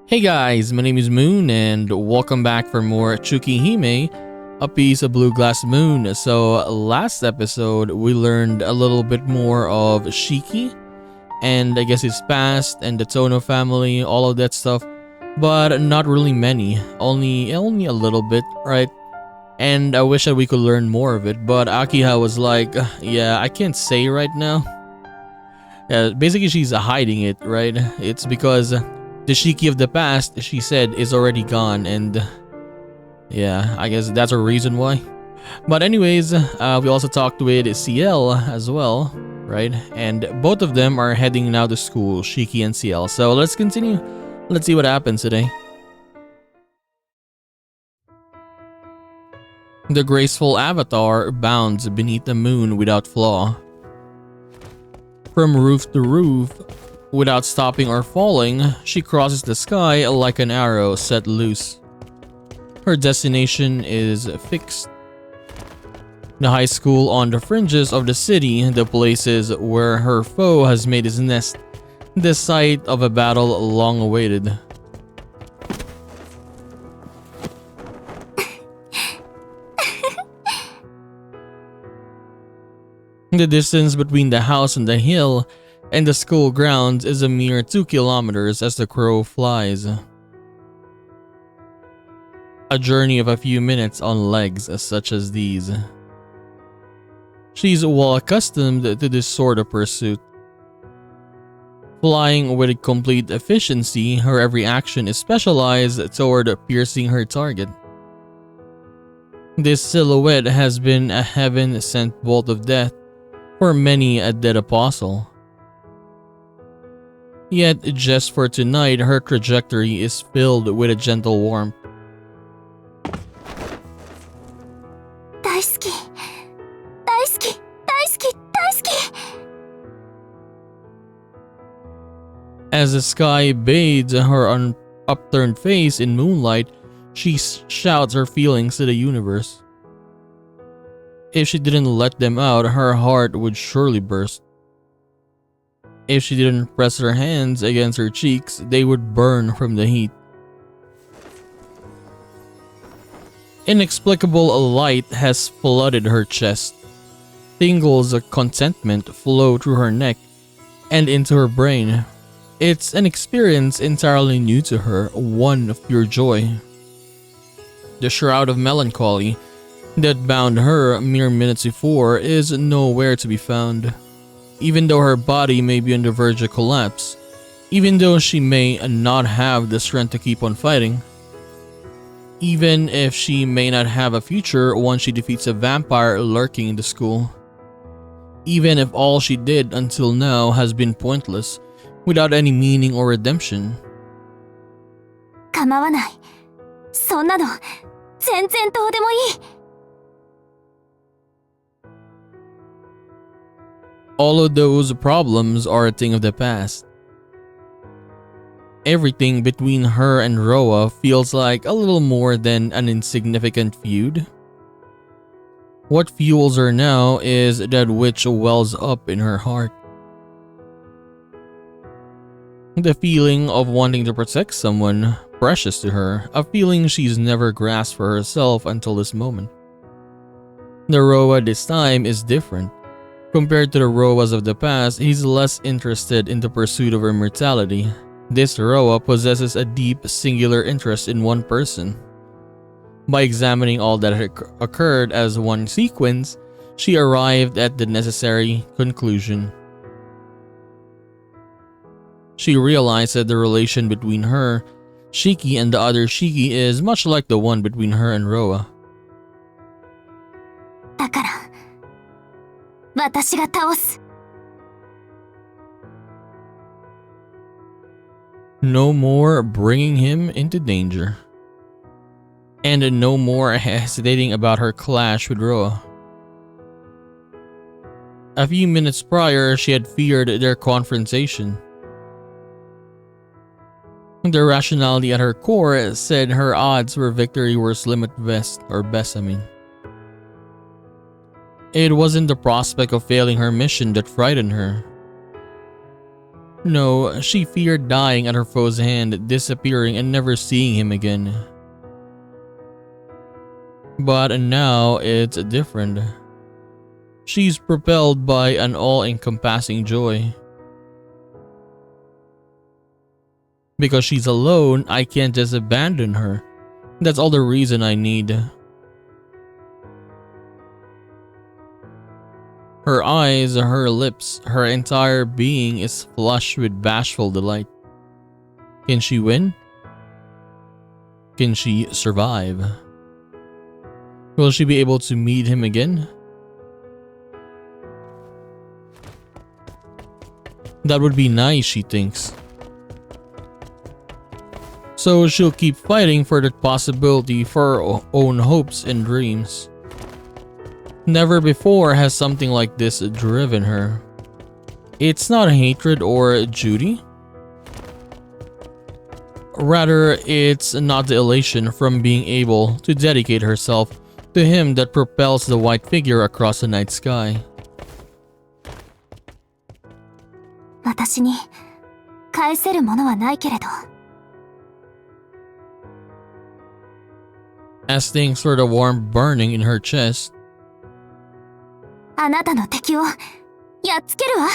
Hey guys, my name is Moon and welcome back for more Tsukihime, a piece of blue glass moon. So last episode we learned a little bit more of Shiki and I guess his past and the Tono family, all of that stuff, but not really many, only a little bit, right? And I wish that we could learn more of it, but Akiha was like, yeah, I can't say right now. Basically she's hiding it, right? It's because the Shiki of the past, she said, is already gone, and yeah, I guess that's a reason why. But anyways, we also talked with CL as well, right? And both of them are heading now to school, Shiki and CL. So let's continue. Let's see what happens today. The graceful avatar bounds beneath the moon without flaw. From roof to roof, without stopping or falling, she crosses the sky like an arrow set loose. Her destination is fixed. The high school on the fringes of the city, the places where her foe has made his nest, the site of a battle long awaited. The distance between the house and the hill and the school grounds is a mere 2 kilometers as the crow flies. A journey of a few minutes on legs such as these. She's well accustomed to this sort of pursuit. Flying with complete efficiency, her every action is specialized toward piercing her target. This silhouette has been a heaven-sent bolt of death for many a dead apostle. Yet, just for tonight, her trajectory is filled with a gentle warmth. As the sky bathes her upturned face in moonlight, she shouts her feelings to the universe. If she didn't let them out, her heart would surely burst. If she didn't press her hands against her cheeks, they would burn from the heat. Inexplicable light has flooded her chest. Tingles of contentment flow through her neck and into her brain. It's an experience entirely new to her, one of pure joy. The shroud of melancholy that bound her mere minutes before is nowhere to be found. Even though her body may be on the verge of collapse, even though she may not have the strength to keep on fighting, even if she may not have a future once she defeats a vampire lurking in the school, even if all she did until now has been pointless, without any meaning or redemption. All of those problems are a thing of the past. Everything between her and Roa feels like a little more than an insignificant feud. What fuels her now is that which wells up in her heart. The feeling of wanting to protect someone precious to her, a feeling she's never grasped for herself until this moment. The Roa this time is different. Compared to the Roas of the past, he's less interested in the pursuit of immortality. This Roa possesses a deep, singular interest in one person. By examining all that had occurred as one sequence, she arrived at the necessary conclusion. She realized that the relation between her, Shiki, and the other Shiki is much like the one between her and Roa. No more bringing him into danger. And no more hesitating about her clash with Roa. A few minutes prior, she had feared their confrontation. The rationality at her core said her odds for victory were slim at best. It wasn't the prospect of failing her mission that frightened her. No, she feared dying at her foe's hand, disappearing and never seeing him again. But now it's different. She's propelled by an all-encompassing joy. Because she's alone, I can't just abandon her. That's all the reason I need. Her eyes, her lips, her entire being is flushed with bashful delight. Can she win? Can she survive? Will she be able to meet him again? That would be nice, she thinks. So she'll keep fighting for that possibility for her own hopes and dreams. Never before has something like this driven her. It's not hatred or duty. Rather, it's not the elation from being able to dedicate herself to him that propels the white figure across the night sky. 私に返せるものはないけれど。As things sort of warm burning in her chest. あなたの敵をやっつけるわ。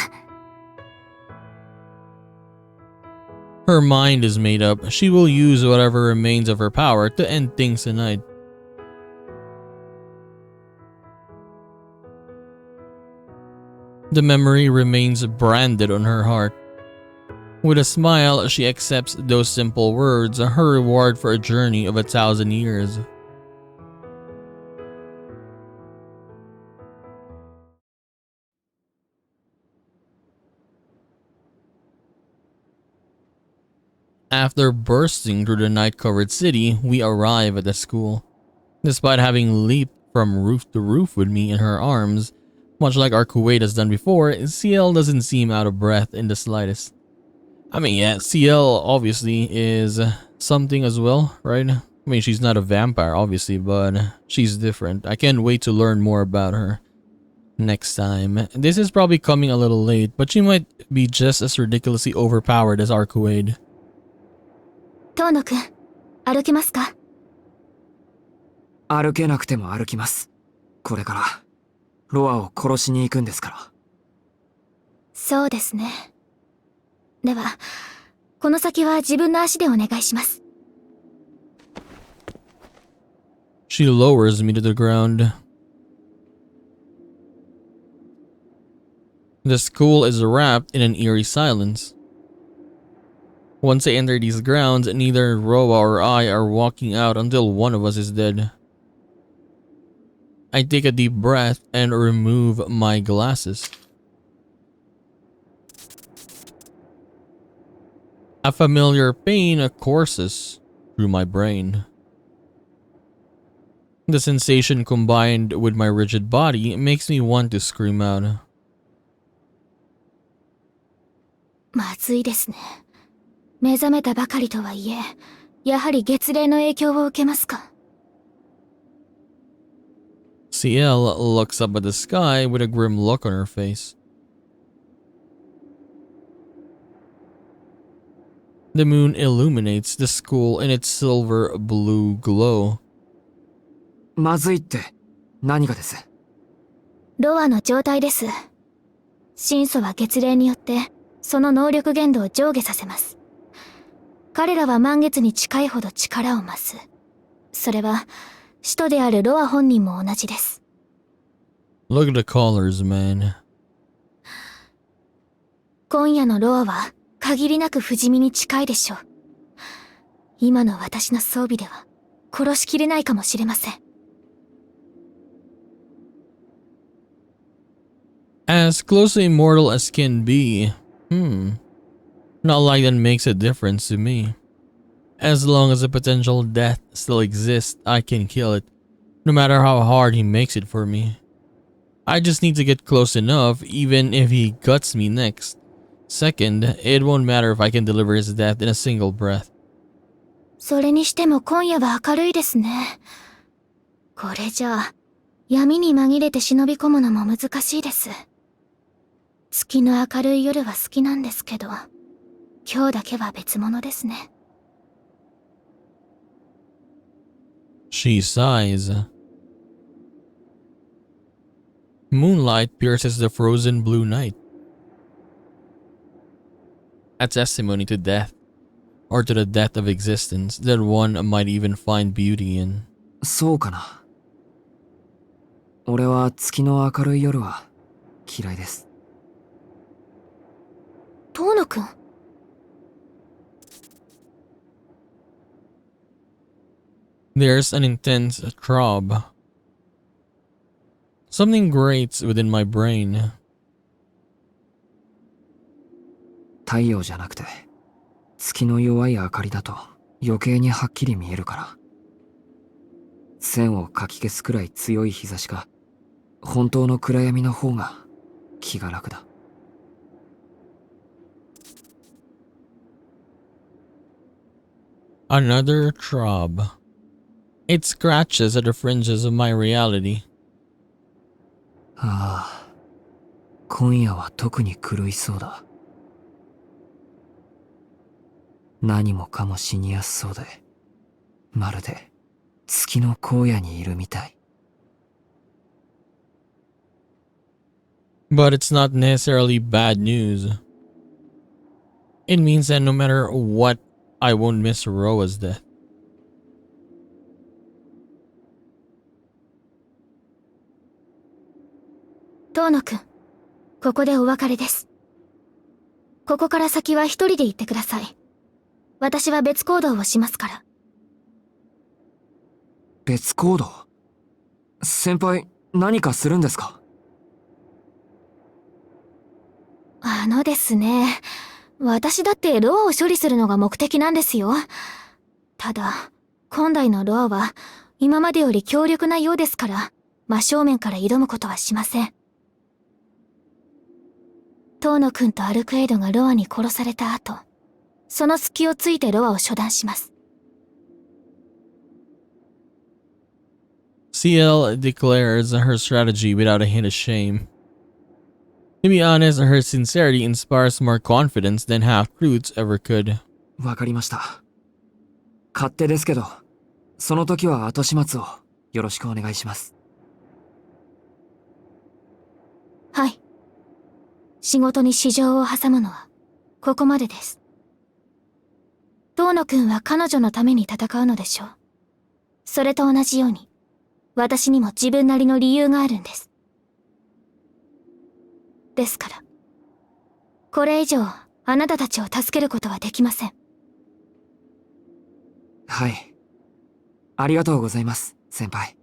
Her mind is made up. She will use whatever remains of her power to end things tonight. The memory remains branded on her heart. With a smile, she accepts those simple words, her reward for a journey of 1,000 years. After bursting through the night-covered city, we arrive at the school. Despite having leaped from roof to roof with me in her arms, much like our Kuwait has done before, CL doesn't seem out of breath in the slightest. I mean, yeah, CL obviously is something as well, right? I mean, she's not a vampire, obviously, but she's different. I can't wait to learn more about her next time. This is probably coming a little late, but she might be just as ridiculously overpowered as our Kuwait. 遠野くん、歩けますか？歩けなくても歩きます。これからロアを殺しに行くんですから。そうですね。では、この先は自分の足でお願いします。She lowers me to the ground. The school is wrapped in an eerie silence. Once I enter these grounds, neither Roa or I are walking out until one of us is dead. I take a deep breath and remove my glasses. A familiar pain courses through my brain. The sensation combined with my rigid body makes me want to scream out. まずいですね。目覚めたばかりとはいえ、やはり月齢の影響を受けますか。CL looks up at the sky with a grim look on her face. The moon illuminates the school in its silver blue glow. まずいって何がです？ロアの状態です。神祖は月齢によってその能力限度を上下させます。彼らは満月に近いほど力を増す。それは使徒であるロア本人も同じです。Look at the colors, man. 今夜のロアは限りなく不死身に近いでしょう。今の私の装備では殺しきれないかもしれません。As close to immortal as can be. Not like that makes a difference to me. As long as a potential death still exists, I can kill it, no matter how hard he makes it for me. I just need to get close enough, even if he guts me next. Second, it won't matter if I can deliver his death in a single breath. それにしても今夜は明るいですね。これじゃあ、闇に紛れて忍び込むのも難しいです。月の明るい夜は好きなんですけど。今日だけは別物ですね。She sighs. Moonlight pierces the frozen blue night. A testimony to death, or to the death of existence that one might even find beauty in. そうかな。俺は月の明るい夜は嫌いです。遠野くん。There's an intense throb. Something grates within my brain. 太陽じゃなくて月の弱い明かりだと余計にはっきり見えるから。線をかき消すくらい強い日差しか本当の暗闇の方が気が楽だ。Another throb. It scratches at the fringes of my reality. ああ、今夜は特に狂いそうだ。何もかも死にやすそうで、まるで月の荒野にいるみたい。But it's not necessarily bad news. It means that no matter what, I won't miss Roa's death. 遠野くん、ここでお別れです。ここから先は一人で行ってください。私は別行動をしますから。別行動？先輩、何かするんですか？ですね、私だってロアを処理するのが目的なんですよ。ただ、今代のロアは今までより強力なようですから、真正面から挑むことはしません。遠野くんとアルクエイドがロアに殺された後、その隙をついてロアを処断します。CL declares her strategy without a hint of shame. To be honest, her sincerity inspires more confidence than half-truths ever could. わかりました。勝手ですけど、その時は後始末をよろしくお願いします。はい。仕事に私情を挟むのはここまでです。遠野くんは彼女のために戦うのでしょう。それと同じように、私にも自分なりの理由があるんです。ですから、これ以上あなたたちを助けることはできません。はい。ありがとうございます、先輩。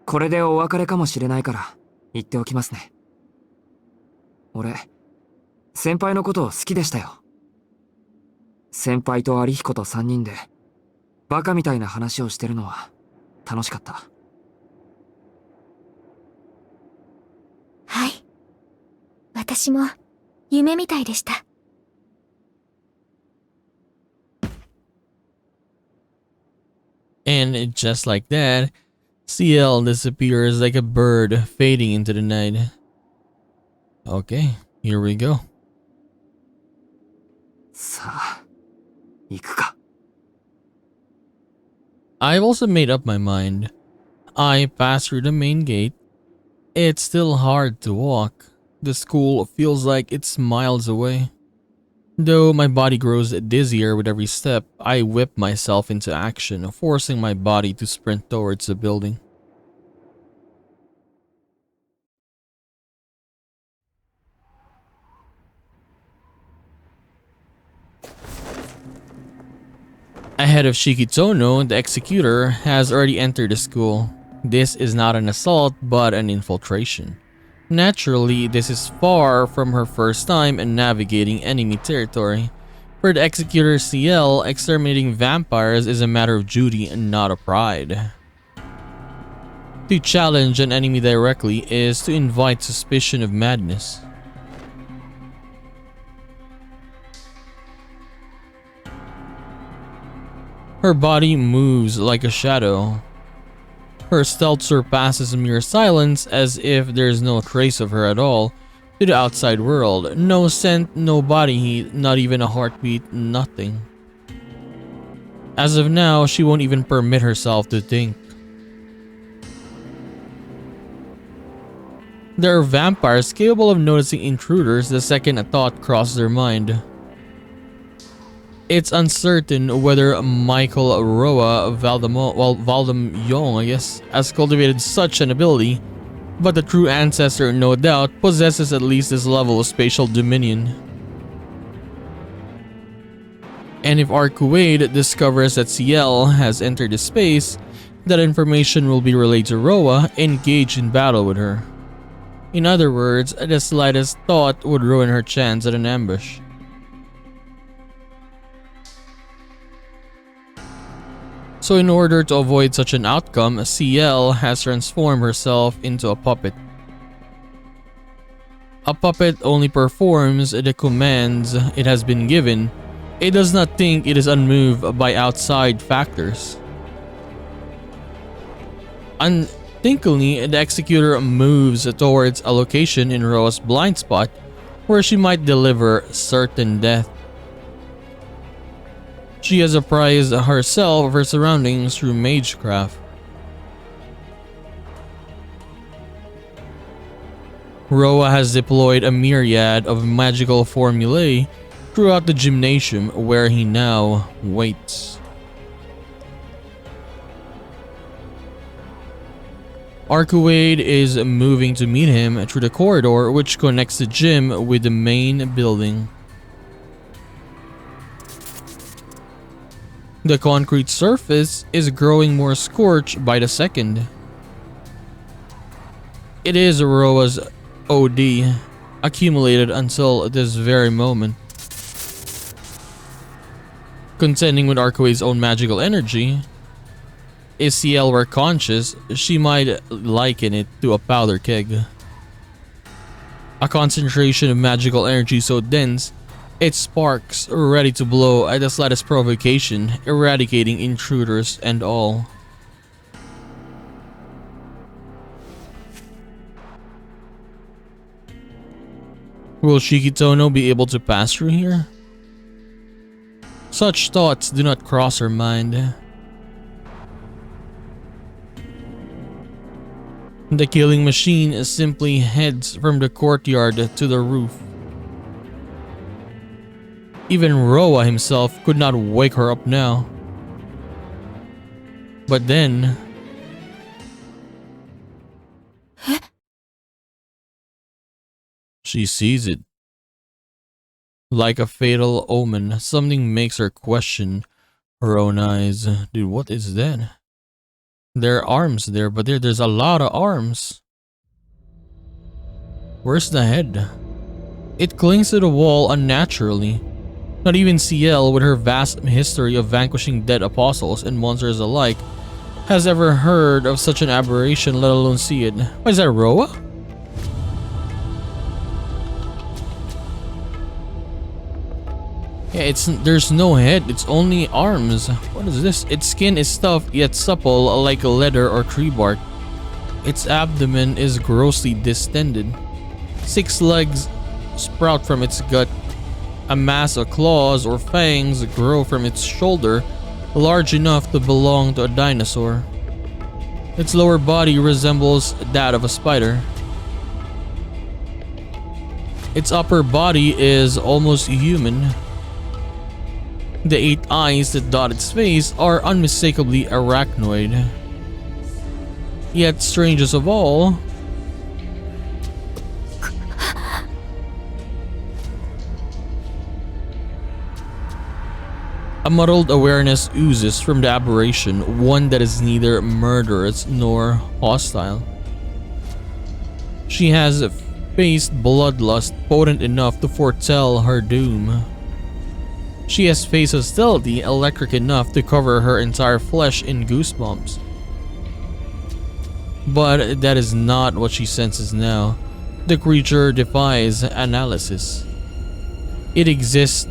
これでお別れかもしれないから言っておきますね。俺、先輩のことを好きでしたよ。先輩と有彦と3人でバカみたいな話をしてるのは楽しかった。はい。私も夢みたいでした。And just like that, CL disappears like a bird fading into the night. Okay, here we go. さあ、行くか。I've also made up my mind. I pass through the main gate. It's still hard to walk. The school feels like it's miles away. Though my body grows dizzier with every step, I whip myself into action, forcing my body to sprint towards the building. Ahead of Shikitono, the executor has already entered the school. This is not an assault, but an infiltration. Naturally, this is far from her first time navigating enemy territory. For the executor CL, exterminating vampires is a matter of duty and not of pride. To challenge an enemy directly is to invite suspicion of madness. Her body moves like a shadow. Her stealth surpasses mere silence, as if there is no trace of her at all, to the outside world. No scent, no body heat, not even a heartbeat, nothing. As of now, she won't even permit herself to think. There are vampires capable of noticing intruders the second a thought crosses their mind. It's uncertain whether Michael Roa Valdemyong, I guess, has cultivated such an ability, but the true ancestor, no doubt, possesses at least this level of spatial dominion. And if Arcuade discovers that CL has entered the space, that information will be relayed to Roa, engaged in battle with her. In other words, the slightest thought would ruin her chance at an ambush. So in order to avoid such an outcome, CL has transformed herself into a puppet. A puppet only performs the commands it has been given. It does not think it is unmoved by outside factors. Unthinkingly, the executor moves towards a location in Roa's blind spot where she might deliver certain death. She has apprised herself of her surroundings through magecraft. Roa has deployed a myriad of magical formulae throughout the gymnasium where he now waits. Arcuade is moving to meet him through the corridor which connects the gym with the main building. The concrete surface is growing more scorched by the second. It is Roa's OD, accumulated until this very moment. Contending with Arcuade's own magical energy, if CL were conscious, she might liken it to a powder keg. A concentration of magical energy so dense, it sparks ready to blow at the slightest provocation, eradicating intruders and all. Will Shikitono be able to pass through here? Such thoughts do not cross her mind. The killing machine simply heads from the courtyard to the roof. Even Roa himself could not wake her up now. But then... she sees it. Like a fatal omen, something makes her question her own eyes. Dude, what is that? There are arms there, but there's a lot of arms. Where's the head? It clings to the wall unnaturally. Not even CL, with her vast history of vanquishing dead apostles and monsters alike, has ever heard of such an aberration, let alone see it. What is that, Roa? Yeah, there's no head, it's only arms. What is this? Its skin is tough yet supple like leather or tree bark. Its abdomen is grossly distended. 6 legs sprout from its gut. A mass of claws or fangs grow from its shoulder, large enough to belong to a dinosaur. Its lower body resembles that of a spider. Its upper body is almost human. The 8 eyes that dot its face are unmistakably arachnoid. Yet, strangest of all, a muddled awareness oozes from the aberration, one that is neither murderous nor hostile. She has faced bloodlust potent enough to foretell her doom. She has faced hostility electric enough to cover her entire flesh in goosebumps. But that is not what she senses now. The creature defies analysis. It exists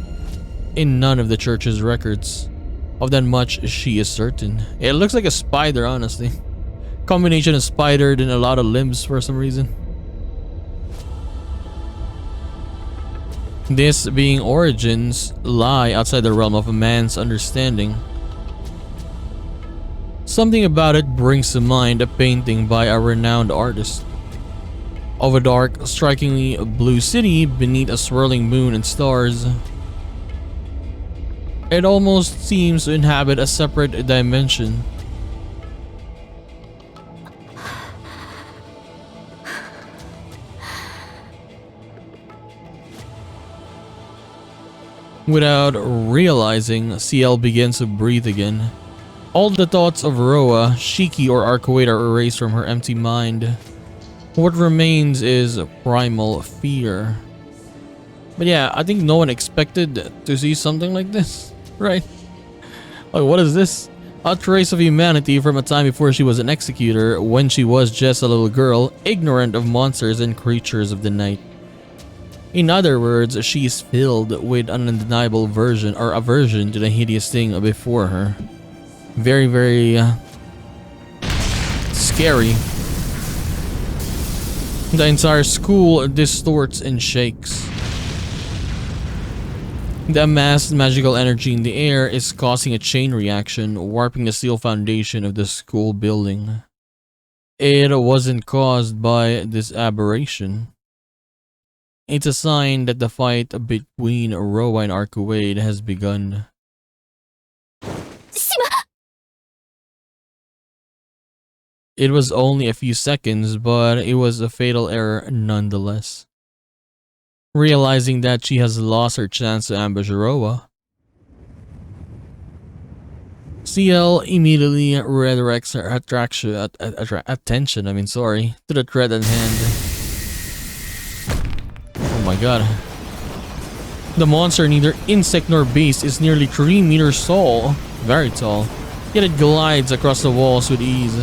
in none of the church's records. Of that much she is certain. It looks like a spider, honestly. Combination of spider and a lot of limbs for some reason. This being origins lie outside the realm of a man's understanding. Something about it brings to mind a painting by a renowned artist of a dark, strikingly blue city beneath a swirling moon and stars. It almost seems to inhabit a separate dimension. Without realizing, CL begins to breathe again. All the thoughts of Roa, Shiki, or Arcuate are erased from her empty mind. What remains is primal fear. But yeah, I think no one expected to see something like this, right? Like, what is this? A trace of humanity from a time before she was an executor, when she was just a little girl, ignorant of monsters and creatures of the night. In other words, she is filled with an undeniable aversion to the hideous thing before her. Very, very scary. The entire school distorts and shakes. The amassed magical energy in the air is causing a chain reaction, warping the steel foundation of the school building. It wasn't caused by this aberration. It's a sign that the fight between Roa and Arcuade has begun. It was only a few seconds, but it was a fatal error nonetheless. Realizing that she has lost her chance to ambush Roa, CL immediately redirects her attention to the threat at hand. Oh my god. The monster, neither insect nor beast, is nearly 3 meters tall, very tall, yet it glides across the walls with ease.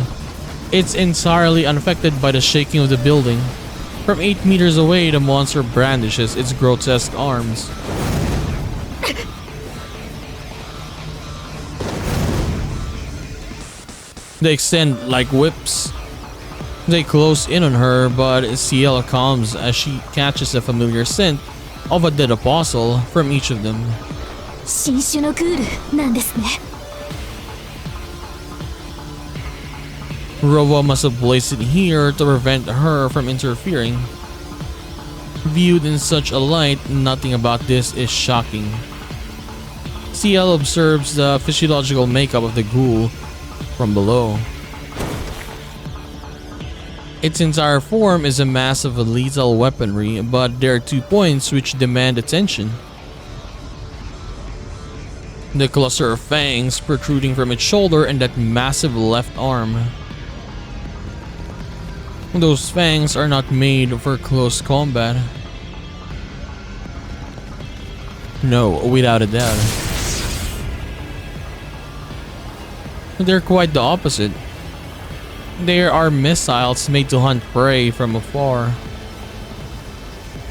It's entirely unaffected by the shaking of the building. From 8 meters away, the monster brandishes its grotesque arms. They extend like whips. They close in on her, but CL calms as she catches a familiar scent of a dead apostle from each of them. 新種のグールなんですね。Roa must have placed it here to prevent her from interfering. Viewed in such a light, nothing about this is shocking. CL observes the physiological makeup of the ghoul from below. Its entire form is a mass of lethal weaponry, but there are 2 points which demand attention. The cluster of fangs protruding from its shoulder and that massive left arm. Those fangs are not made for close combat. No, without a doubt. They're quite the opposite. They are missiles made to hunt prey from afar.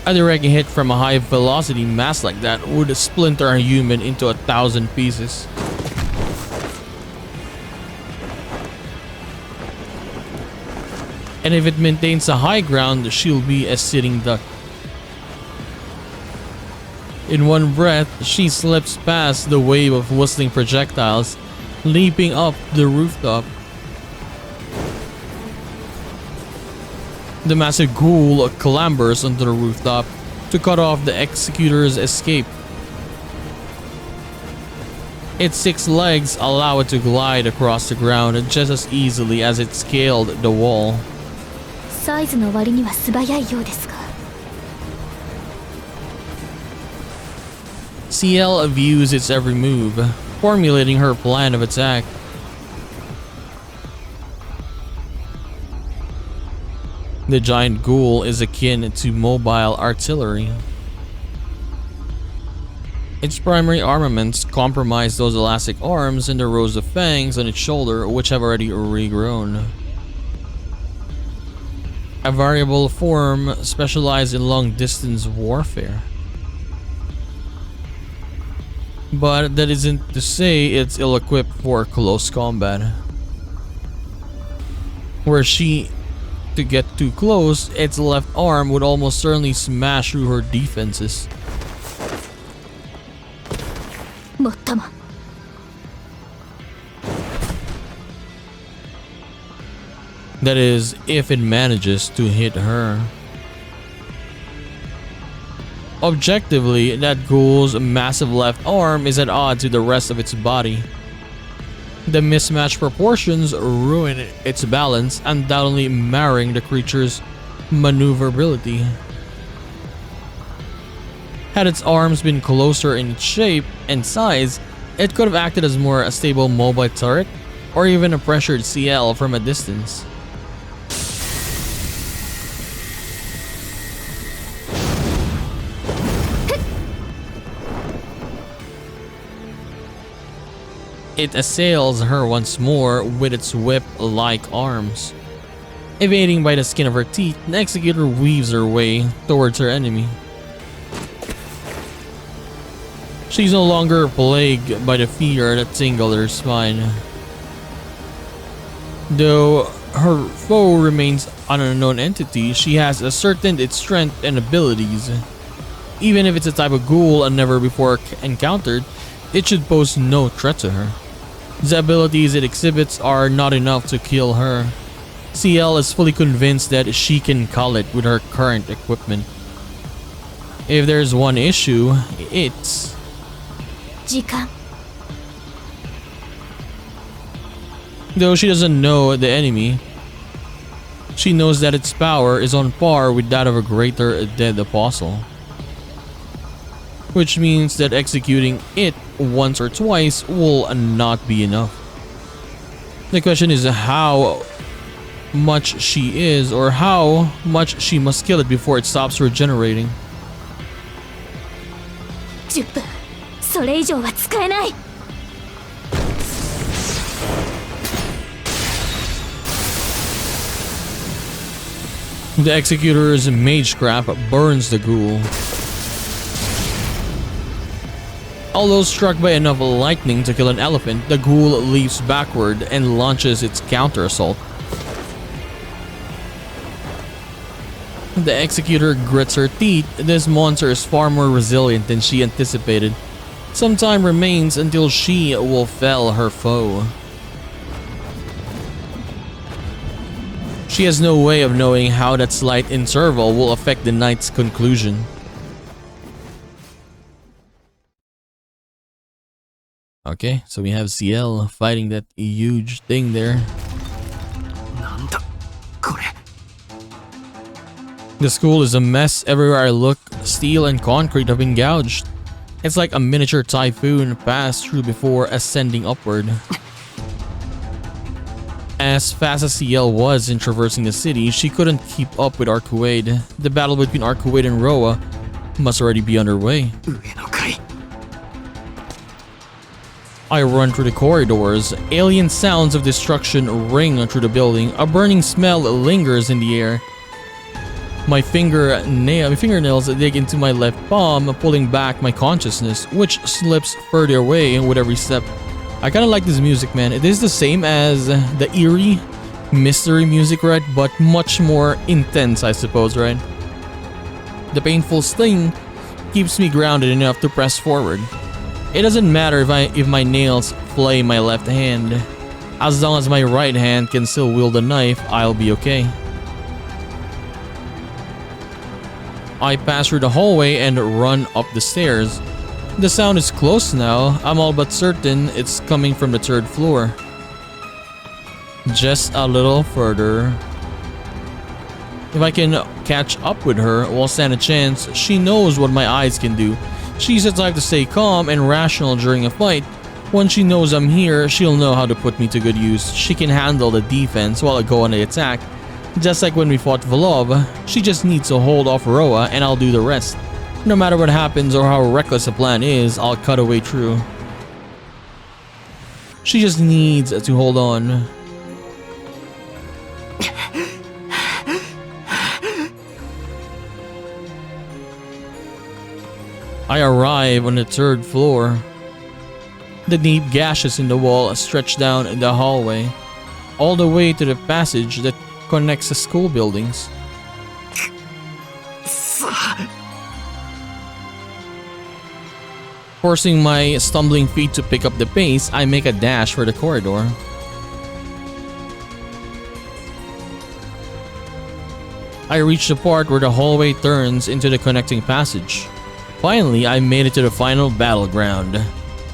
A direct hit from a high velocity mass like that would splinter a human into 1,000 pieces. And if it maintains a high ground, she'll be a sitting duck. In one breath, she slips past the wave of whistling projectiles, leaping up the rooftop. The massive ghoul clambers onto the rooftop to cut off the executor's escape. Its 6 legs allow it to glide across the ground just as easily as it scaled the wall. サイズの割には素早いようですが。CL views its every move, formulating her plan of attack. The giant ghoul is akin to mobile artillery. Its primary armaments comprise those elastic arms and the rows of fangs on its shoulder, which have already regrown. A variable form specialized in long-distance warfare. But that isn't to say it's ill-equipped for close combat. Were she to get too close, its left arm would almost certainly smash through her defenses. もっとも。That is, if it manages to hit her. Objectively, that ghoul's massive left arm is at odds with the rest of its body. The mismatched proportions ruin its balance, undoubtedly marring the creature's maneuverability. Had its arms been closer in its shape and size, it could have acted as more a stable mobile turret, or even a pressured CL from a distance. It assails her once more with its whip-like arms. Evading by the skin of her teeth, the executor weaves her way towards her enemy. She's no longer plagued by the fear that tingled her spine. Though her foe remains an unknown entity, she has ascertained its strength and abilities. Even if it's a type of ghoul never before encountered, it should pose no threat to her. The abilities it exhibits are not enough to kill her. CL is fully convinced that she can cull it with her current equipment. If there's one issue, it's 時間。 Though she doesn't know the enemy, she knows that its power is on par with that of a greater dead apostle. Which means that executing it once or twice will not be enough. The question is how much she is, or how much she must kill it before it stops regenerating. 10分。それ以上は使えない。 The executor's magecraft burns the ghoul. Although struck by enough lightning to kill an elephant, the ghoul leaps backward and launches its counter-assault. The executor grits her teeth. This monster is far more resilient than she anticipated. Some time remains until she will fell her foe. She has no way of knowing how that slight interval will affect the night's conclusion. Okay, so we have CL fighting that huge thing there. なんだこれ。 The school is a mess. Everywhere I look, steel and concrete have been gouged. It's like a miniature typhoon passed through before ascending upward. As fast as CL was in traversing the city, she couldn't keep up with Arcuade. The battle between Arcuade and Roa must already be underway. 上の階。 I run through the corridors. Alien sounds of destruction ring through the building. A burning smell lingers in the air. My fingernails dig into my left palm, pulling back my consciousness, which slips further away with every step. I kind of like this music, man. It is the same as the eerie mystery music, right? But much more intense, I suppose, right? The painful sting keeps me grounded enough to press forward. It doesn't matter if my nails flay my left hand. As long as my right hand can still wield a knife, I'll be okay. I pass through the hallway and run up the stairs. The sound is close now. I'm all but certain it's coming from the 3rd floor. Just a little further. If I can catch up with her, we'll stand a chance. She knows what my eyes can do. She's the type to stay calm and rational during a fight. Once she knows I'm here, she'll know how to put me to good use. She can handle the defense while I go on the attack. Just like when we fought Volov, she just needs to hold off Roa and I'll do the rest. No matter what happens or how reckless the plan is, I'll cut away through. She just needs to hold on. I arrive on the 3rd floor. The deep gashes in the wall stretch down the hallway, all the way to the passage that connects the school buildings. Forcing my stumbling feet to pick up the pace, I make a dash for the corridor. I reach the part where the hallway turns into the connecting passage. Finally, I made it to the final battleground.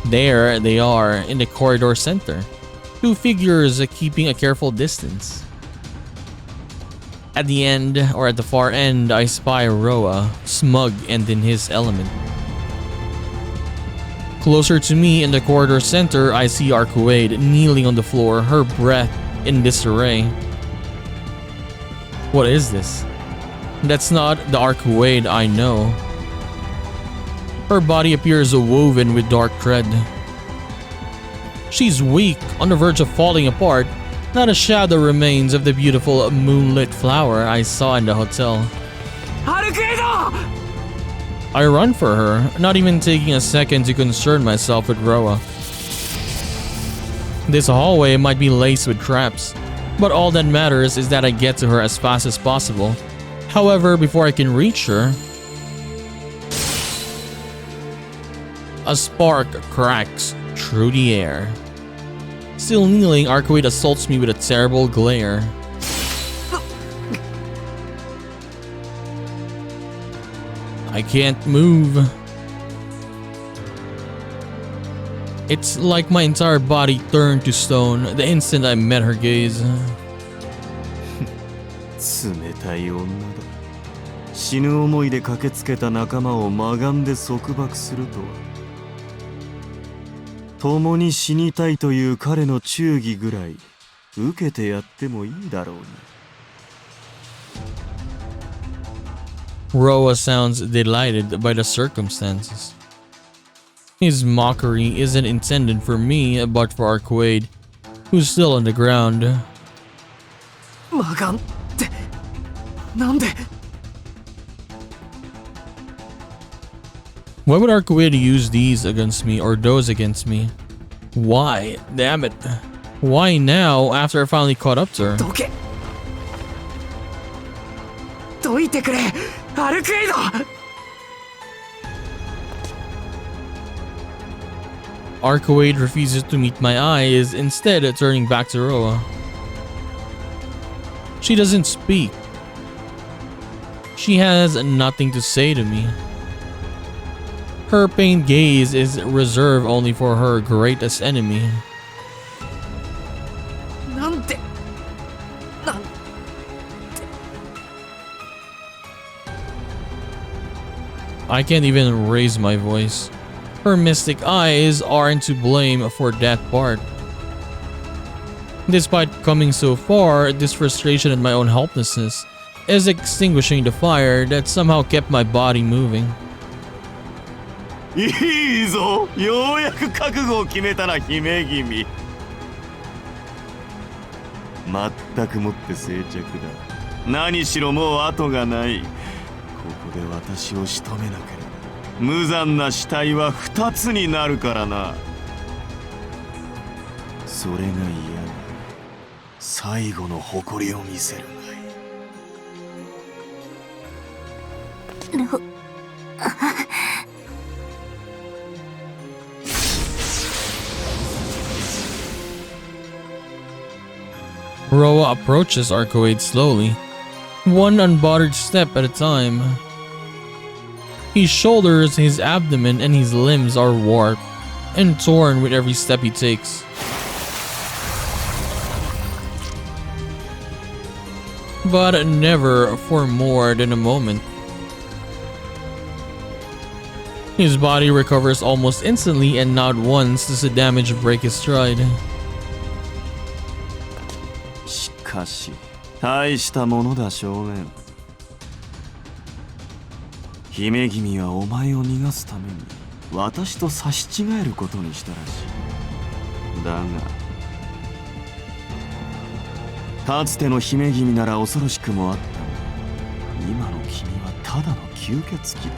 There they are in the corridor center. Two figures keeping a careful distance. At the end, or at the far end, I spy Roa, smug and in his element. Closer to me in the corridor center, I see Arcuade kneeling on the floor, her breath in disarray. What is this? That's not the Arcuade I know. Her body appears woven with dark thread. She's weak, on the verge of falling apart. Not a shadow remains of the beautiful moonlit flower I saw in the hotel. I run for her, not even taking a second to concern myself with Roa. This hallway might be laced with traps, but all that matters is that I get to her as fast as possible. However, before I can reach her, a spark cracks through the air. Still kneeling, Arcuade assaults me with a terrible glare. I can't move. It's like my entire body turned to stone the instant I met her gaze. 冷たい女だ。死ぬ思いで駆けつけた仲間を魔眼で束縛するとは。共に死にたいという彼の忠義ぐらい受けてやってもいいだろうに。Roa sounds delighted by the circumstances. His mockery isn't intended for me, but for Arcuade, who's still on the ground. 魔眼ってなんで Why would Arcuade use these against me or those against me? Why? Damn it. Why now after I finally caught up to her? どけどいてくれアルクエイド Arcuade refuses to meet my eyes, instead turning back to Roa. She doesn't speak. She has nothing to say to me. Her pained gaze is reserved only for her greatest enemy. なんでなん I can't even raise my voice. Her mystic eyes aren't to blame for that part. Despite coming so far, this frustration at my own helplessness is extinguishing the fire that somehow kept my body moving. いいぞ、ようやく覚悟を決めたな、姫君。まったくもって静寂だ。何しろもう後がない。ここで私を仕留めなければ無残な死体は2つになるからな。それが嫌だ。最後の誇りを見せるがいい。Roa approaches Arcuade slowly, one unbothered step at a time. He shoulders his abdomen and his limbs are warped and torn with every step he takes. But never for more than a moment. His body recovers almost instantly, and not once does the damage break his stride. しかし大したものだ少年。姫君はお前を逃がすために私と差し違えることにしたらしい。だがかつての姫君なら恐ろしくもあったが、今の君はただの吸血鬼だ。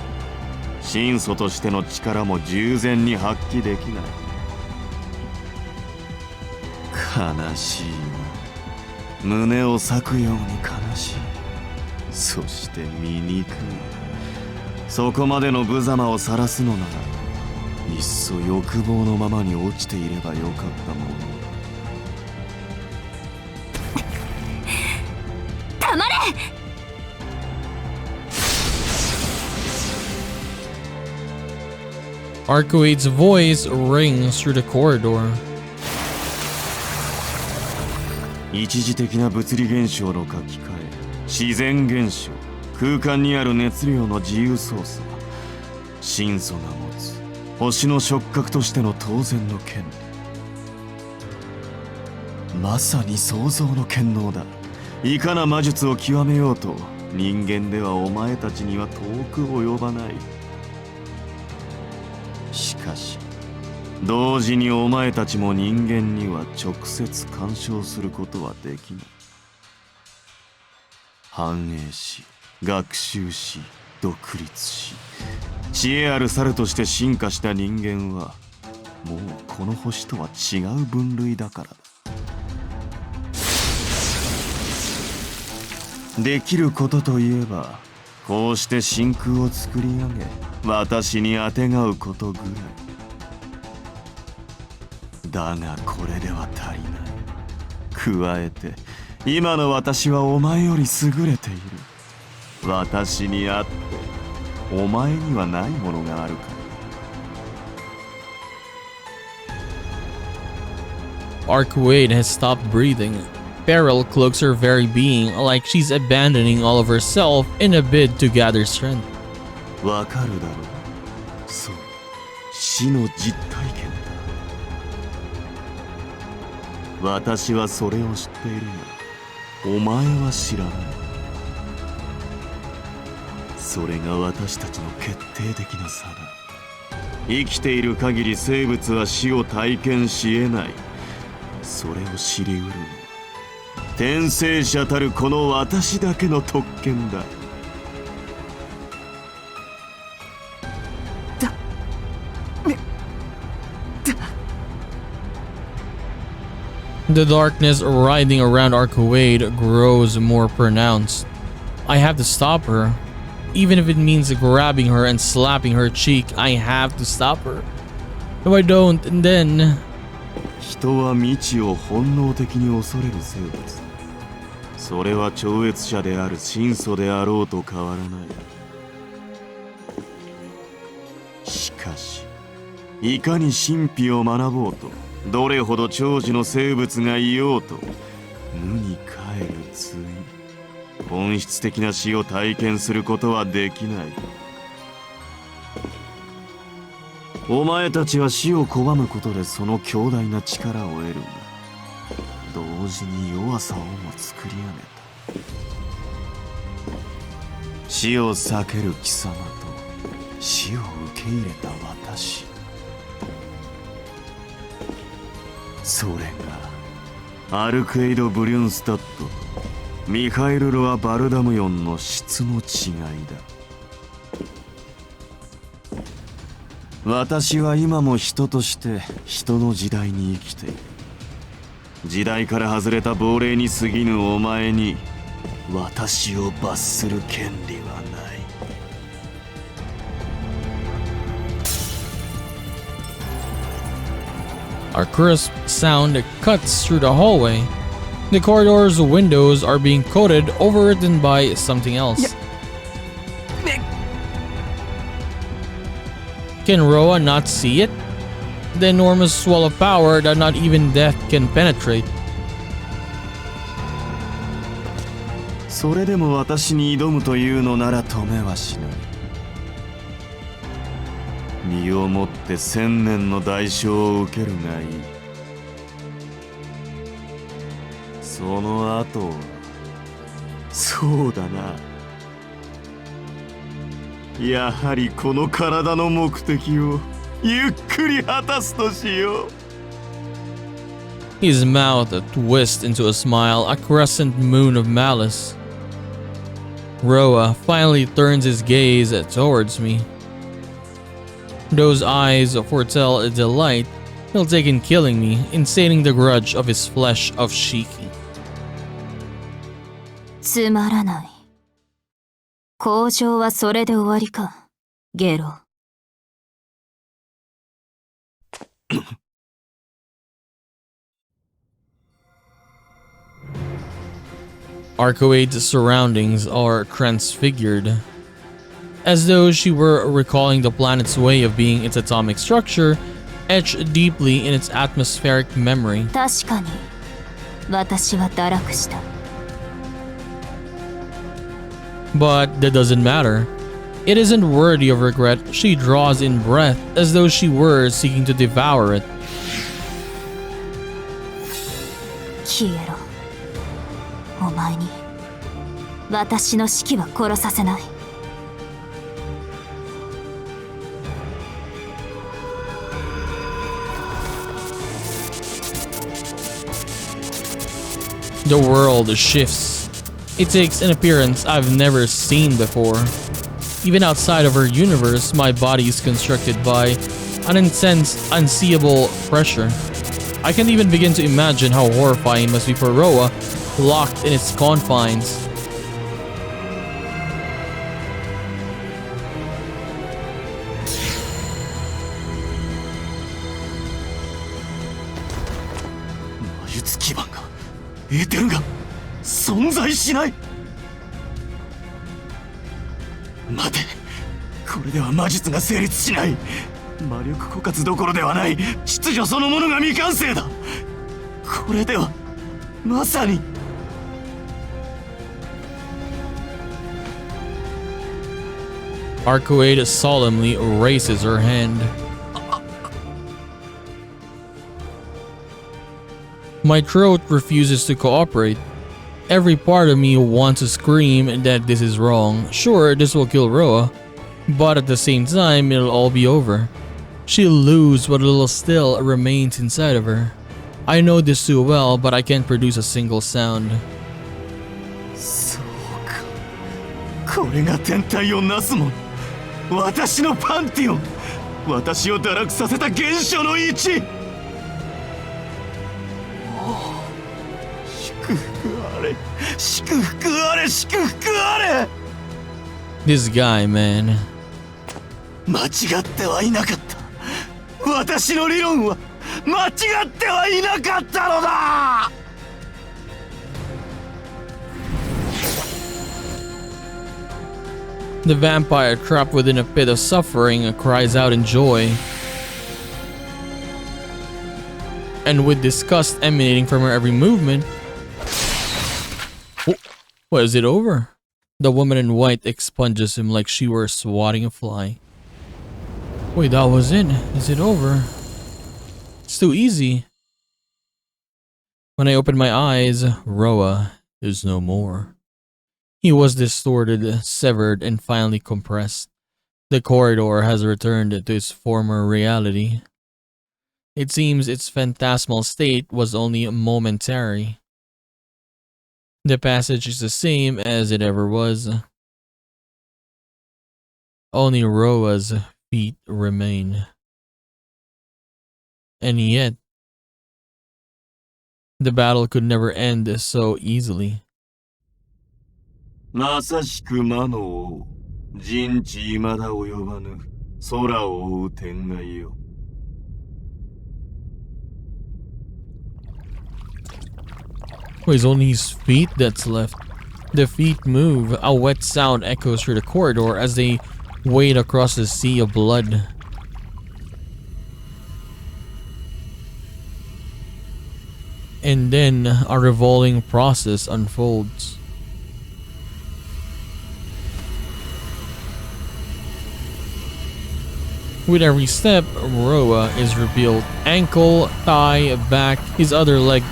神祖としての力も十全に発揮できない。悲しいな。胸を裂くように悲しい。そして醜い。そこまでの無様を晒すのならいっそ欲望のままに落ちていればよかったもの。黙れ。Arcuate's voice rings through the corridor. 一時的な物理現象の書き換え、自然現象、空間にある熱量の自由操作、神祖が持つ星の触覚としての当然の権利。まさに創造の権能だ。いかな魔術を極めようと、人間ではお前たちには遠く及ばない。しかし同時にお前たちも人間には直接干渉することはできない。繁栄し、学習し、独立し、知恵ある猿として進化した人間はもうこの星とは違う分類だからだ。できることといえば、こうして真空を作り上げ、私にあてがうことぐらい。だがこれでは足りない。加えて今の私はお前より優れている。私にあってお前にはないものがあるから。 Arcuate has stopped breathing. Peril cloaks her very being, like she's abandoning all of herself in a bid to gather strength. わかるだろう。そう、死の実体験だ。私はそれを知っているが、お前は知らない。それが私たちの決定的な差だ。生きている限り生物は死を体験し得ない。それを知りうるのは転生者たるこの私だけの特権だ。The darkness riding around Arcuate grows more pronounced. I have to stop her. Even if it means grabbing her and slapping her cheek, I have to stop her. If I don't, and then... 人は未知を本能的に恐れる生物。それは超越者である神祖であろうと変わらない。しかし、いかに神秘を学ぼうと、どれほど長寿の生物がいようと、無に帰る対。本質的な死を体験することはできない。お前たちは死を拒むことでその強大な力を得るが、同時に弱さをも作り上げた。死を避ける貴様と死を受け入れた私。それがアルクエイド・ブリュンスタットとミハイル・ロア・バルダムヨンの質の違いだ。私は今も人として人の時代に生きている。時代から外れた亡霊に過ぎぬお前に私を罰する権利はない。A crisp sound cuts through the hallway. The corridor's windows are being coated, overwritten by something else. Can Roa not see it? The enormous swell of power that not even death can penetrate. それでも私に挑むというのなら止めはしない。身をもって1000年の代償を受けるがいい。その後はそうだな。やはりこの体の目的をゆっくり果たすとしよう。 His mouth twists into a smile, a crescent moon of malice. Roa finally turns his gaze towards me. Those eyes foretell a delight he'll take in killing me, insatiating the grudge of his flesh of Shiki. つまらない。交渉はそれで終わりか、ゲロ。Arcoade's surroundings are transfigured, as though she were recalling the planet's way of being, its atomic structure etched deeply in its atmospheric memory. 確かに私は堕落した。 But that doesn't matter. It isn't worthy of regret. She draws in breath as though she were seeking to devour it. 消えろ。お前に私の士気は殺させない。 The world shifts. It takes an appearance I've never seen before. Even outside of her universe, my body is constructed by an intense, unseeable pressure. I can't even begin to imagine how horrifying it must be for Roa, locked in its confines. Arcoade solemnly raises her hand. My throat refuses to cooperate. Every part of me wants to scream that this is wrong. Sure, this will kill Roa, but at the same time, it'll all be over. She'll lose what little still remains inside of her. I know this too well, but I can't produce a single sound. そうか。これが天体をなすもん。私のパンティオン。私を堕落させた原初の位置。祝福あれ。祝福あれ。祝福あれ。This guy, man. 間違ってはいなかった。私の理論は間違ってはいなかったのだ。The vampire, trapped within a pit of suffering, cries out in joy. And with disgust emanating from her every movement... Oh, what, is it over? The woman in white expunges him like she were swatting a fly. Wait, that was it. Is it over? It's too easy. When I open my eyes, Roa is no more. He was distorted, severed, and finally compressed. The corridor has returned to its former reality. It seems its phantasmal state was only momentary. The passage is the same as it ever was. Only Roa's feet remain. And yet, the battle could never end so easily. まさしく魔の王、人知未だ及ばぬ空を覆う天外よ。Oh, it's only his feet that's left. The feet move. A wet sound echoes through the corridor as they wade across the sea of blood. And then a revolving process unfolds. With every step, Roa is revealed. Ankle, thigh, back, his other leg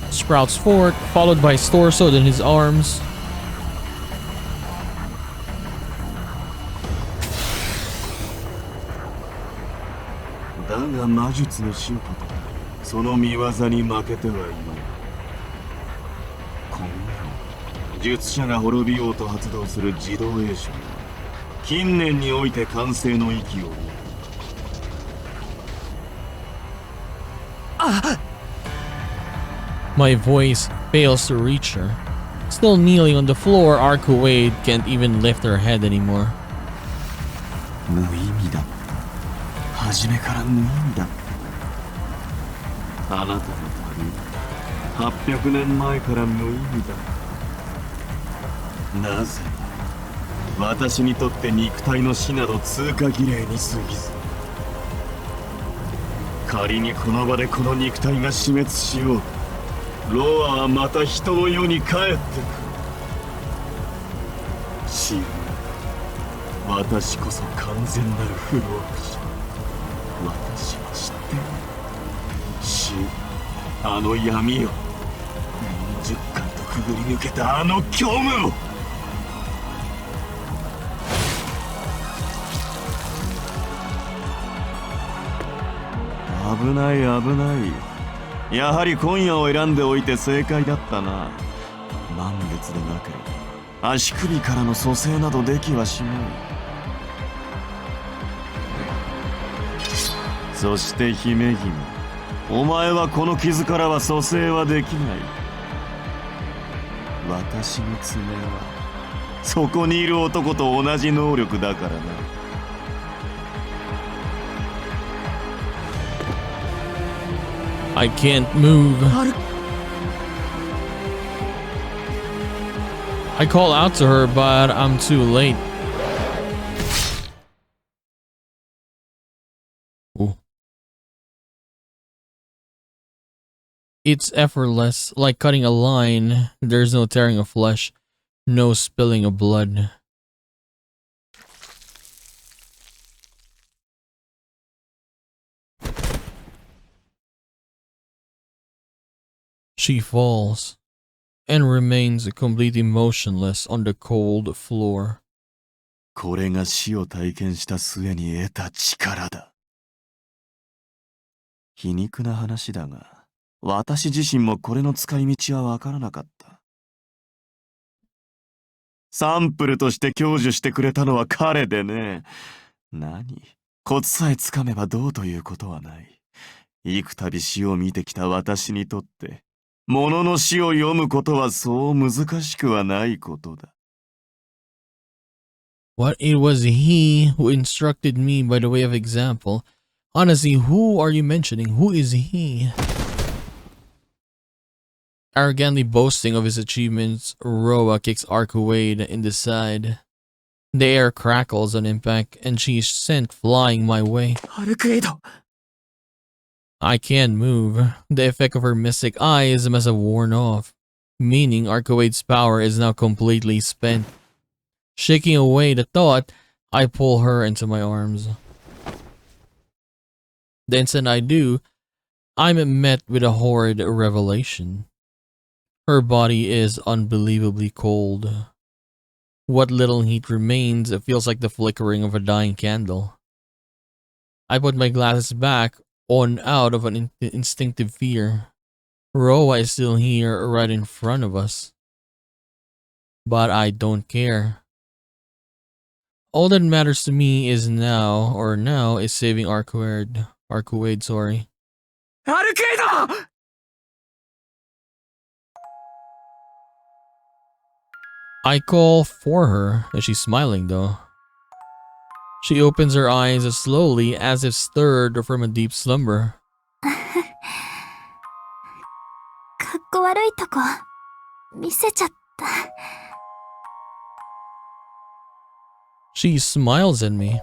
sprouts forward, followed by his torso, then his arms. My voice fails to reach her. Still kneeling on the floor, Arcuade can't even lift her head anymore. 無意味だった。初めから無意味だった。あなたの旅800年前から無意味だ。なぜ私にとって肉体の死など通過儀礼に過ぎず、仮にこの場でこの肉体が死滅しよう、ロアはまた人の世に帰ってくる。死ぬ。私こそ完全なる不老不死。私は知っている。死、あの闇を、何十回とくぐり抜けたあの虚無を。危ない危ない。やはり今夜を選んでおいて正解だったな。満月でなければ足首からの蘇生などできはしない。そして姫君、お前はこの傷からは蘇生はできない。私の爪はそこにいる男と同じ能力だからな。I can't move. I call out to her, but I'm too late. Ooh. It's effortless, like cutting a line. There's no tearing of flesh, no spilling of blood. She falls and remains completely motionless on the cold floor. これが死を体験した末に得た力だ。皮肉な話だが、私自身もこれの使い道はわからなかった。サンプルとして享受してくれたのは彼でね。何？コツさえつかめばどうということはない。幾度死を見てきた私にとって、物の死を読むことはそう難しくはないことだ。What? It was he who instructed me by the way of example. Honestly, who are you mentioning? Who is he? Arrogantly boasting of his achievements, Roa kicks Arcuade in the side. The air crackles on impact, and she is sent flying my way. I can't move. The effect of her mystic eyes must have worn off, meaning Arcuade's power is now completely spent. Shaking away the thought, I pull her into my arms. The instant I do, I'm met with a horrid revelation. Her body is unbelievably cold. What little heat remains feels like the flickering of a dying candle. I put my glasses back on out of an instinctive fear. Roa is still here right in front of us. But I don't care. All that matters to me is now is saving Arcuade, sorry. Arcuade! I call for her, and she's smiling though. She opens her eyes slowly as if stirred from a deep slumber. かっこ悪いとこ見せちゃった。She smiles at me.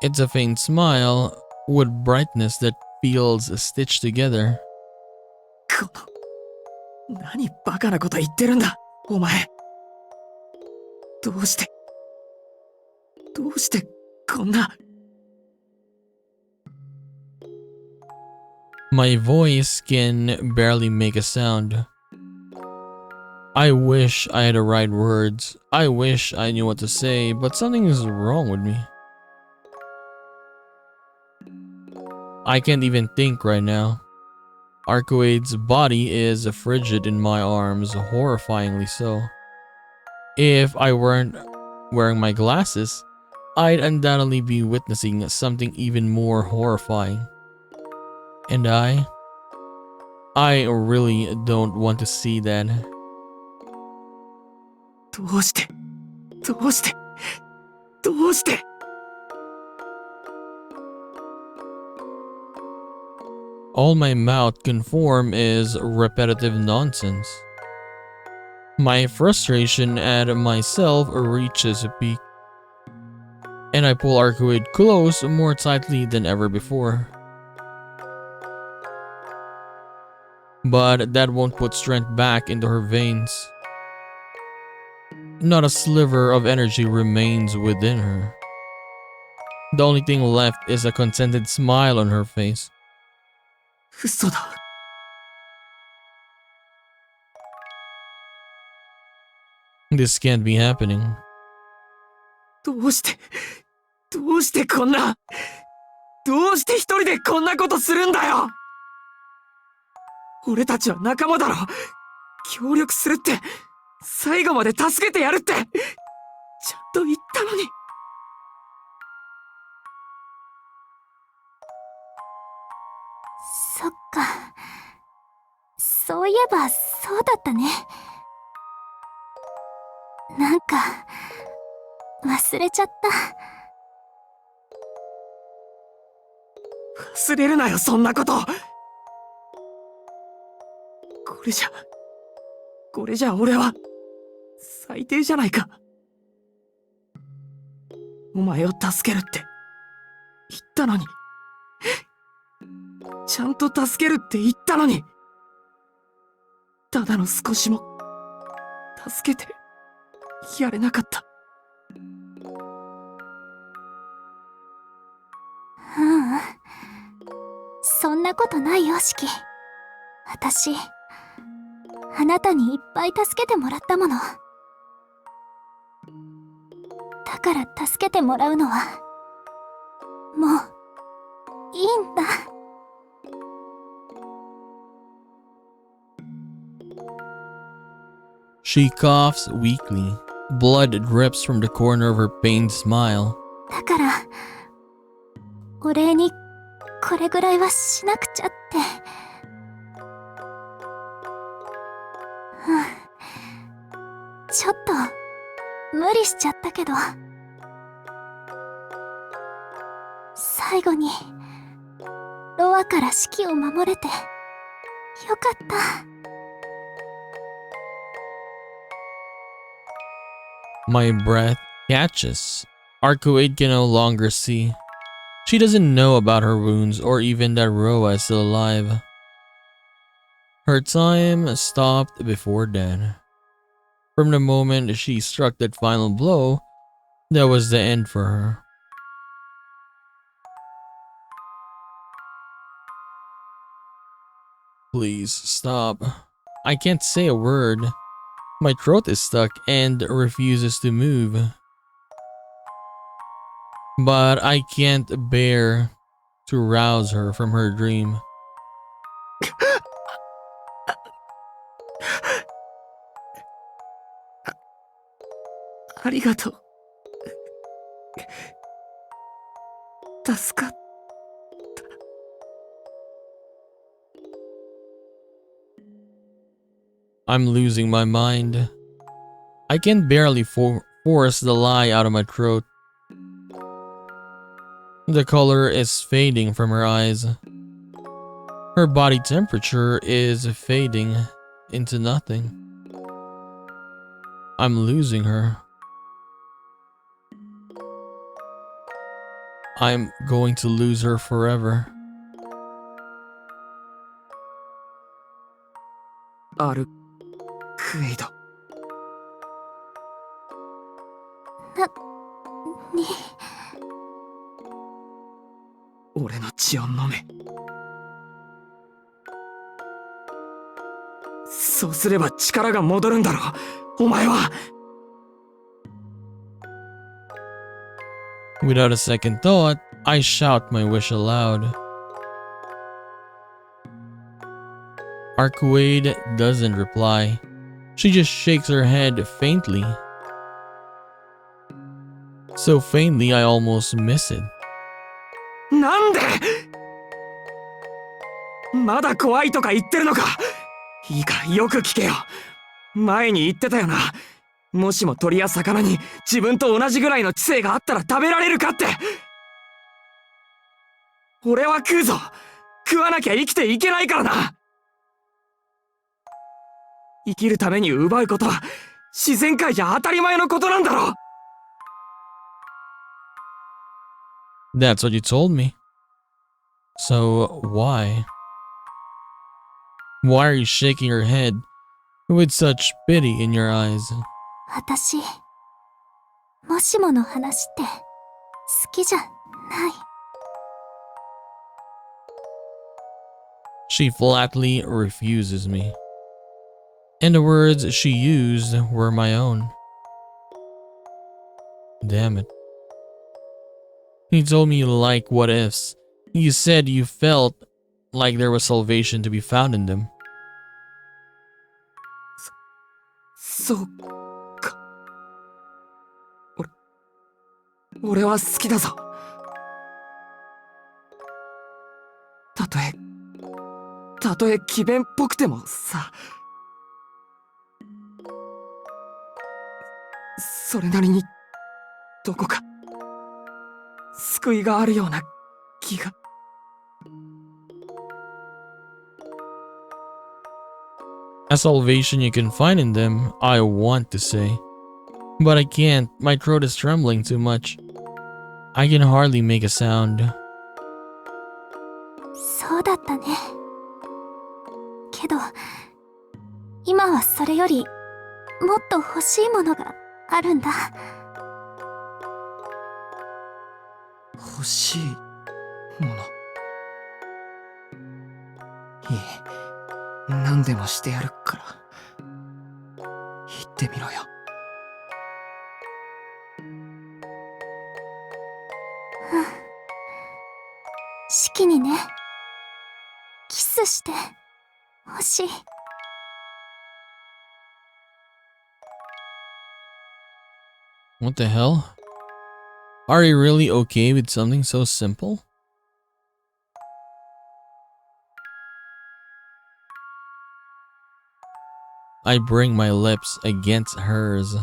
It's a faint smile with brightness that feels stitched together. 何バカなこと言ってるんだ、お前。どうしてこんな。My voice can barely make a sound. I wish I had the right words. I wish I knew what to say, but something is wrong with me. I can't even think right now. Arcuade's body is frigid in my arms, horrifyingly so. If I weren't wearing my glasses, I'd undoubtedly be witnessing something even more horrifying. And I really don't want to see that. どうして all my mouth can form is repetitive nonsense. My frustration at myself reaches a peak, and I pull Arcuid close more tightly than ever before. But that won't put strength back into her veins. Not a sliver of energy remains within her. The only thing left is a contented smile on her face. 嘘だ。 This can't be happening. どうしてこんな、どうして一人でこんなことするんだよ。俺たちは仲間だろ。協力するって、最後まで助けてやるって、ちゃんと言ったのに。そっか。そういえばそうだったね。なんか忘れちゃった。忘れるなよ、そんなこと。これじゃ俺は最低じゃないか。お前を助けるって言ったのに、ちゃんと助けるって言ったのに、ただの少しも助けてやれなかった。そんなことないよ、シキ。私、あなたにいっぱい助けてもらったもの。だから助けてもらうのは、もう、いいんだ。She coughs weakly. Blood drips from the corner of her pained smile. だから、お礼にこれぐらいはしなくちゃって。ちょっと無理しちゃったけど、最後にロアからシキを守れてよかった。My breath catches. Arcuade can no longer see. She doesn't know about her wounds or even that Roa is still alive. Her time stopped before then. From the moment she struck that final blow, that was the end for her. Please stop. I can't say a word. My throat is stuck and refuses to move. But I can't bear to rouse her from her dream. ありがとう。助かった。I'm losing my mind. I can barely force the lie out of my throat. The color is fading from her eyes. Her body temperature is fading into nothing. I'm losing her. I'm going to lose her forever. アルクエイド。に、俺の血を飲め。そうすれば力が戻るんだろう、お前は。Without a second thought, I shout my wish aloud. Arcuade doesn't reply. She just shakes her head faintly. So faintly I almost miss it. なんでまだ怖いとか言ってるのか。いいからよく聞けよ。前に言ってたよな。もしも鳥や魚に自分と同じぐらいの知性があったら食べられるかって。俺は食うぞ。食わなきゃ生きていけないからな。生きるために奪うことは自然界じゃ当たり前のことなんだろ。 That's what you told me. So, why? Why are you shaking your head with such pity in your eyes? 私、もしもの話って好きじゃない。She flatly refuses me. And the words she used were my own. Damn it. He told me you like what ifs. You said you felt like there was salvation to be found in them. そうか。俺は好きだぞ。たとえ詭弁っぽくてもさ。それなりにどこか救いがあるような気が。A salvation you can find in them, I want to say. But I can't, my throat is trembling too much. I can hardly make a sound. そうだったね。けど、今はそれよりもっと欲しいものがあるんだ。欲しいもの。いい。何でもしてやるから。言ってみろよ。式にね、キスしてほしい。What the hell? Are you really okay with something so simple? I bring my lips against hers.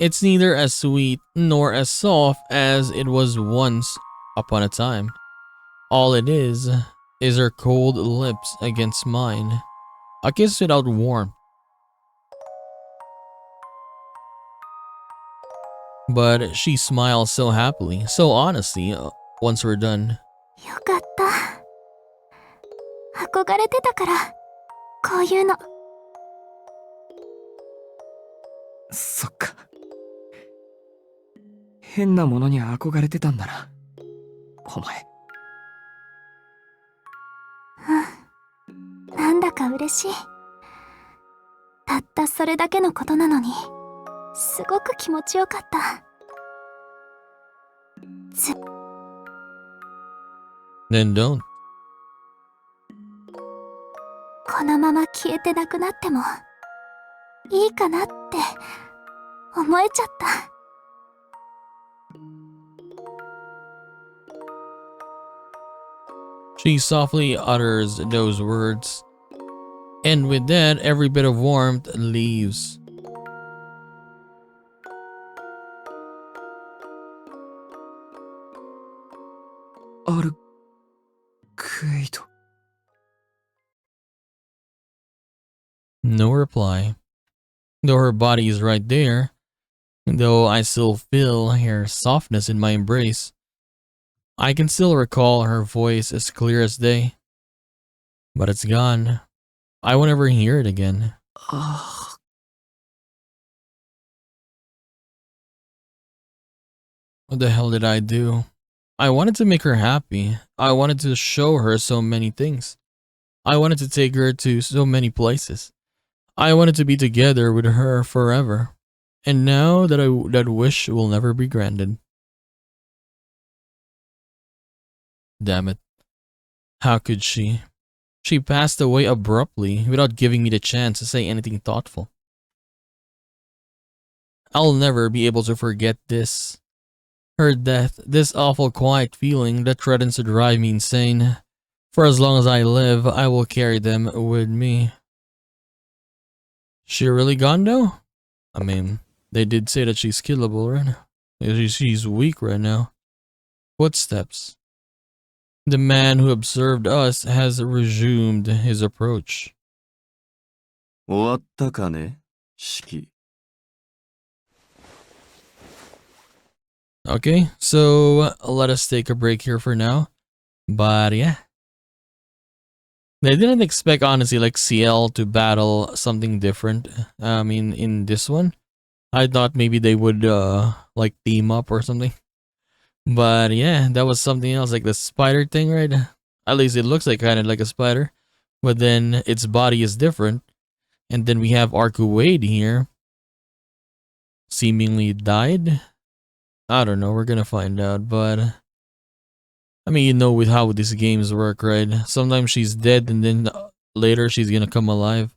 It's neither as sweet nor as soft as it was once upon a time. All it is her cold lips against mine. A kiss without warmth. But she smiles so happily, so honestly, once we're done. よかった。憧れてたから、こういうの。そっか。変なものに憧れてたんだな。お前。なんだか嬉しい。たったそれだけのことなのに、すごく気持ちよかった。Then don't. このまま消えてなくなってもいいかなって思えちゃった。She softly utters those words. And with that, every bit of warmth leaves. アルクエイト。 No reply. Though her body is right there, though I still feel her softness in my embrace, I can still recall her voice as clear as day. But it's gone. I won't ever hear it again. What the hell did I do? I wanted to make her happy. I wanted to show her so many things. I wanted to take her to so many places. I wanted to be together with her forever. And now that wish will never be granted. Damn it. How could she? She passed away abruptly without giving me the chance to say anything thoughtful. I'll never be able to forget this. Her death, this awful quiet feeling that threatens to drive me insane. For as long as I live, I will carry them with me. She really gone though? I mean, they did say that she's killable right now. She's weak right now. Footsteps. The man who observed us has resumed his approach. 終わったかね、式。Okay, so let us take a break here for now. But yeah. I didn't expect, honestly, like CL to battle something different. I mean, in this one, I thought maybe they would like team up or something. But yeah, that was something else, like the spider thing, right? At least it looks like kind of like a spider, but then its body is different. And then we have Arku Wade here, seemingly died. I don't know. We're gonna find out, but I mean, you know, with how these games work, right? Sometimes she's dead, and then later she's gonna come alive.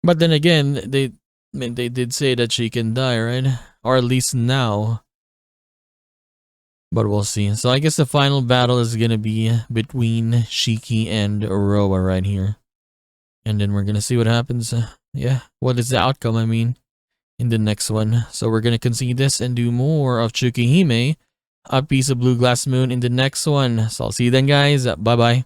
But then again, I mean, they did say that she can die, right? Or at least now. But we'll see. So I guess the final battle is gonna be between Shiki and Roa right here, and then we're gonna see what happens. Yeah, what is the outcome? I mean, in the next one. So we're gonna concede this and do more of Tsukihime, a piece of Blue Glass Moon in the next one. So I'll see you then, guys. Bye bye.